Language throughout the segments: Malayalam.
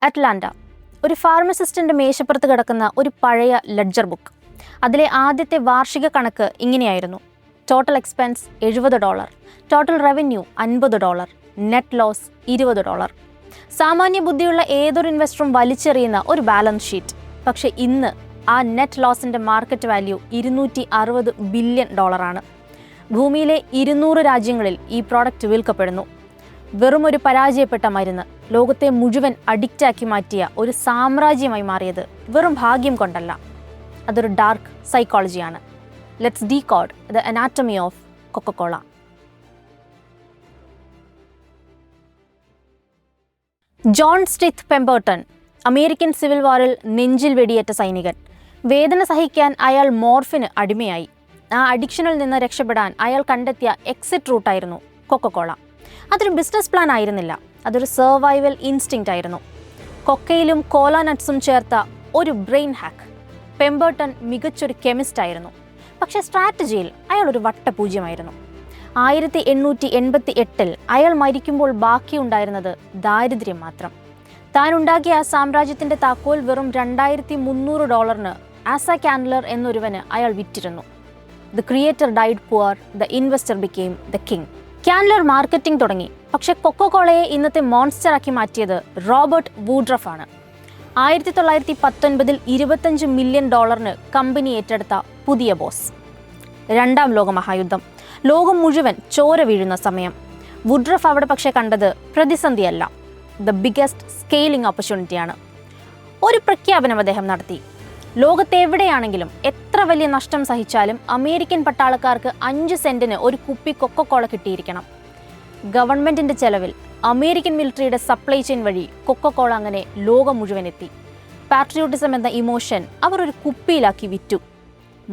അറ്റ്ലാന്റ. ഒരു ഫാർമസിസ്റ്റിൻ്റെ മേശപ്പുറത്ത് കിടക്കുന്ന ഒരു പഴയ ലെഡ്ജർ ബുക്ക്. അതിലെ ആദ്യത്തെ വാർഷിക കണക്ക് ഇങ്ങനെയായിരുന്നു: total expense $70, total revenue $50, net loss $20. സാമാന്യ ബുദ്ധിയുള്ള ഏതൊരു ഇൻവെസ്റ്ററും വലിച്ചെറിയുന്ന ഒരു ബാലൻസ് ഷീറ്റ്. പക്ഷേ ഇന്ന് ആ നെറ്റ് ലോസിൻ്റെ മാർക്കറ്റ് വാല്യൂ $260 ബില്യൺ ആണ്. ഭൂമിയിലെ 200 രാജ്യങ്ങളിൽ ഈ പ്രോഡക്റ്റ് വിൽക്കപ്പെടുന്നു. വെറുമൊരു പരാജയപ്പെട്ട മരുന്ന് ലോകത്തെ മുഴുവൻ അഡിക്റ്റാക്കി മാറ്റിയ ഒരു സാമ്രാജ്യമായി മാറിയത് വെറും ഭാഗ്യം കൊണ്ടല്ല, അതൊരു ഡാർക്ക് സൈക്കോളജിയാണ്. Let's decode the anatomy of Coca Cola. John Stith Pemberton, American civil വാറിൽ നെഞ്ചിൽ വെടിയേറ്റ സൈനികൻ. വേദന സഹിക്കാൻ അയാൾ മോർഫിന് അടിമയായി. ആ അഡിക്ഷനിൽ നിന്ന് രക്ഷപ്പെടാൻ അയാൾ കണ്ടെത്തിയ എക്സിറ്റ് റൂട്ടായിരുന്നു കൊക്കക്കോള. അതൊരു ബിസിനസ് പ്ലാൻ ആയിരുന്നില്ല, അതൊരു സർവൈവൽ ഇൻസ്റ്റിങ്ക്റ്റ് ആയിരുന്നു. കൊക്കയിലും കോല നട്ട്സും ചേർത്ത ഒരു ബ്രെയിൻ ഹാക്ക്. പെമ്പർട്ടൺ മികച്ചൊരു കെമിസ്റ്റ് ആയിരുന്നു, പക്ഷേ സ്ട്രാറ്റജിയിൽ അയാൾ ഒരു വട്ടപൂജ്യമായിരുന്നു. 1888 അയാൾ മരിക്കുമ്പോൾ ബാക്കിയുണ്ടായിരുന്നത് ദാരിദ്ര്യം മാത്രം. താൻ ഉണ്ടാക്കിയ ആ സാമ്രാജ്യത്തിൻ്റെ താക്കോൽ വെറും $2300 ആസ കാൻഡ്ലർ എന്നൊരുവന് അയാൾ വിറ്റിരുന്നു. The creator died poor, the investor became the king. Candler marketing തുടങ്ങി, പക്ഷേ കൊക്കക്കോളയെ ഇന്നത്തെ മോൺസ്റ്ററാക്കി മാറ്റിയത് റോബർട്ട് വൂഡ്രഫ് ആണ്. 1919 $25 മില്യൺ കമ്പനി ഏറ്റെടുത്ത പുതിയ ബോസ്. രണ്ടാം ലോക മഹായുദ്ധം, ലോകം മുഴുവൻ ചോര വീഴുന്ന സമയം. വുഡ്രഫ് അവിടെ പക്ഷേ കണ്ടത് പ്രതിസന്ധിയല്ല, ദ ബിഗ്ഗസ്റ്റ് സ്കെയിലിംഗ് ഓപ്പർച്യൂണിറ്റിയാണ്. ഒരു പ്രഖ്യാപനം അദ്ദേഹം നടത്തി: ലോകത്തെവിടെയാണെങ്കിലും എത്ര വലിയ നഷ്ടം സഹിച്ചാലും അമേരിക്കൻ പട്ടാളക്കാർക്ക് 5 സെന്റിന് ഒരു കുപ്പി കൊക്കക്കോള കിട്ടിയിരിക്കണം. ഗവൺമെന്റിന്റെ ചെലവിൽ അമേരിക്കൻ മിലിറ്ററിയുടെ സപ്ലൈ ചെയിൻ വഴി കൊക്കക്കോള അങ്ങനെ ലോകം മുഴുവൻ എത്തി. പാട്രിയോട്ടിസം എന്ന ഇമോഷൻ അവർ ഒരു കുപ്പിയിലാക്കി വിറ്റു.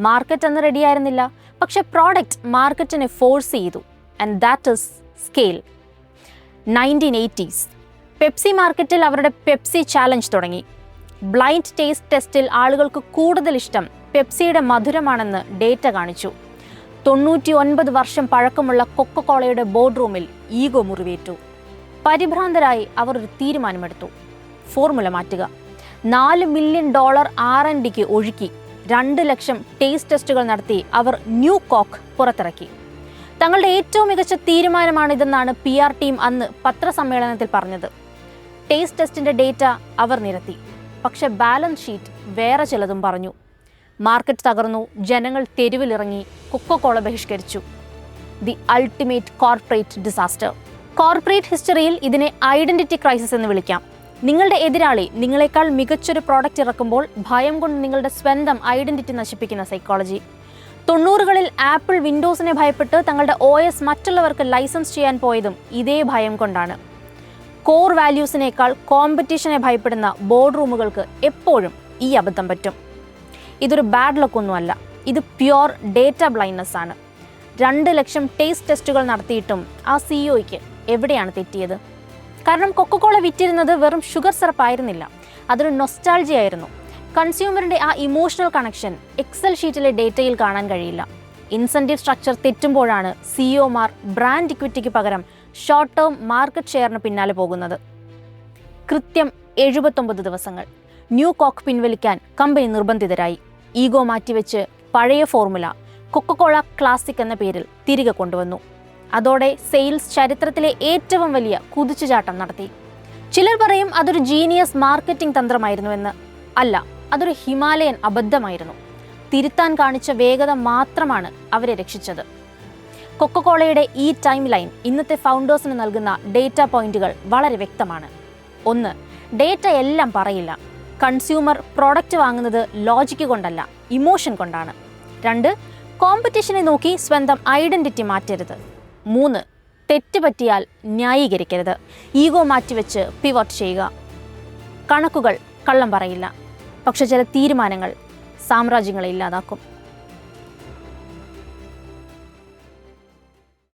മാർക്കറ്റ് അന്ന് റെഡിയായിരുന്നില്ല, പക്ഷെ പ്രോഡക്റ്റ് മാർക്കറ്റിനെ ഫോഴ്സ് ചെയ്തു. And that is scale. 1980s Pepsi മാർക്കറ്റിൽ അവരുടെ പെപ്സി ചാലഞ്ച് തുടങ്ങി. ബ്ലൈൻഡ് ടേസ്റ്റ് ടെസ്റ്റിൽ ആളുകൾക്ക് കൂടുതൽ ഇഷ്ടം പെപ്സിയുടെ മധുരമാണെന്ന് ഡേറ്റ കാണിച്ചു. 99 വർഷം പഴക്കമുള്ള കൊക്കക്കോളയുടെ ബോർഡ് റൂമിൽ ഈഗോ മുറിവേറ്റു. പരിഭ്രാന്തരായി അവർ ഒരു തീരുമാനമെടുത്തു: ഫോർമുല മാറ്റുക. $4 മില്യൺ R&Dക്ക് ഒഴുക്കി 2 ലക്ഷം ടേസ്റ്റ് ടെസ്റ്റുകൾ നടത്തി അവർ ന്യൂ കോക്ക് പുറത്തിറക്കി. തങ്ങളുടെ ഏറ്റവും മികച്ച തീരുമാനമാണിതെന്നാണ് PR ടീം അന്ന് പത്രസമ്മേളനത്തിൽ പറഞ്ഞത്. ടേസ്റ്റ് ടെസ്റ്റിന്റെ ഡേറ്റ അവർ നിരത്തി, പക്ഷെ ബാലൻസ് ഷീറ്റ് വേറെ ചിലതും പറഞ്ഞു. മാർക്കറ്റ് തകർന്നു, ജനങ്ങൾ തെരുവിലിറങ്ങി, കൊക്കക്കോള ബഹിഷ്കരിച്ചു. The ultimate corporate disaster. Corporate ഹിസ്റ്ററിയിൽ ഇതിനെ ഐഡന്റിറ്റി ക്രൈസിസ് എന്ന് വിളിക്കാം. നിങ്ങളുടെ എതിരാളി നിങ്ങളെക്കാൾ മികച്ചൊരു പ്രോഡക്റ്റ് ഇറക്കുമ്പോൾ ഭയം കൊണ്ട് നിങ്ങളുടെ സ്വന്തം ഐഡന്റിറ്റി നശിപ്പിക്കുന്ന സൈക്കോളജി. 90കളിൽ ആപ്പിൾ വിൻഡോസിനെ ഭയപ്പെട്ട് തങ്ങളുടെ OS മറ്റുള്ളവർക്ക് ലൈസൻസ് ചെയ്യാൻ പോയതും ഇതേ ഭയം കൊണ്ടാണ്. കോർ വാല്യൂസിനേക്കാൾ കോമ്പറ്റീഷനെ ഭയപ്പെടുന്ന ബോർഡ് റൂമുകൾക്ക് എപ്പോഴും ഈ അബദ്ധം പറ്റും. ഇതൊരു ബാഡ് ലക്ക് ഒന്നുമല്ല, ഇത് പ്യുവർ ഡേറ്റ ബ്ലൈൻഡ്നെസ് ആണ്. 2 ലക്ഷം ടേസ്റ്റ് ടെസ്റ്റുകൾ നടത്തിയിട്ടും ആ CEOയ്ക്ക് എവിടെയാണ് തെറ്റിയത്? കാരണം കൊക്കക്കോള വിറ്റിരുന്നത് വെറും ഷുഗർ സിറപ്പ് ആയിരുന്നില്ല, അതൊരു നൊസ്റ്റാൾജി ആയിരുന്നു. കൺസ്യൂമറിൻ്റെ ആ ഇമോഷണൽ കണക്ഷൻ എക്സൽ ഷീറ്റിലെ ഡേറ്റയിൽ കാണാൻ കഴിയില്ല. ഇൻസെൻറ്റീവ് സ്ട്രക്ചർ തെറ്റുമ്പോഴാണ് CEOമാർ ബ്രാൻഡ് ഇക്വിറ്റിക്ക് പകരം ഷോർട്ട് ടേം മാർക്കറ്റ് ഷെയറിന് പിന്നാലെ പോകുന്നത്. കൃത്യം 79 ദിവസങ്ങൾ ന്യൂ കോക്ക് പിൻവലിക്കാൻ കമ്പനി നിർബന്ധിതരായി. ഈഗോ മാറ്റിവെച്ച് പഴയ ഫോർമുല കൊക്കക്കോള ക്ലാസിക് എന്ന പേരിൽ തിരികെ കൊണ്ടുവന്നു. അതോടെ സെയിൽസ് ചരിത്രത്തിലെ ഏറ്റവും വലിയ കുതിച്ചുചാട്ടം നടത്തി. ചിലർ പറയും അതൊരു ജീനിയസ് മാർക്കറ്റിംഗ് തന്ത്രമായിരുന്നുവെന്ന്. അല്ല, അതൊരു ഹിമാലയൻ അബദ്ധമായിരുന്നു. തിരുത്താൻ കാണിച്ച വേഗത മാത്രമാണ് അവരെ രക്ഷിച്ചത്. കൊക്കക്കോളയുടെ ഈ ടൈം ലൈൻ ഇന്നത്തെ ഫൗണ്ടേഴ്സിന് നൽകുന്ന ഡേറ്റ പോയിന്റുകൾ വളരെ വ്യക്തമാണ്. 1. ഡേറ്റ എല്ലാം പറയില്ല. കൺസ്യൂമർ പ്രോഡക്റ്റ് വാങ്ങുന്നത് ലോജിക്ക് കൊണ്ടല്ല, ഇമോഷൻ കൊണ്ടാണ്. 2. കോമ്പറ്റീഷനെ നോക്കി സ്വന്തം ഐഡന്റിറ്റി മാറ്റരുത്. 3. തെറ്റ് പറ്റിയാൽ ന്യായീകരിക്കരുത്. ഈഗോ മാറ്റിവെച്ച് പിവോട്ട് ചെയ്യുക. കണക്കുകൾ കള്ളം പറയില്ല, പക്ഷെ ചില തീരുമാനങ്ങൾ സാമ്രാജ്യങ്ങളെ ഇല്ലാതാക്കും.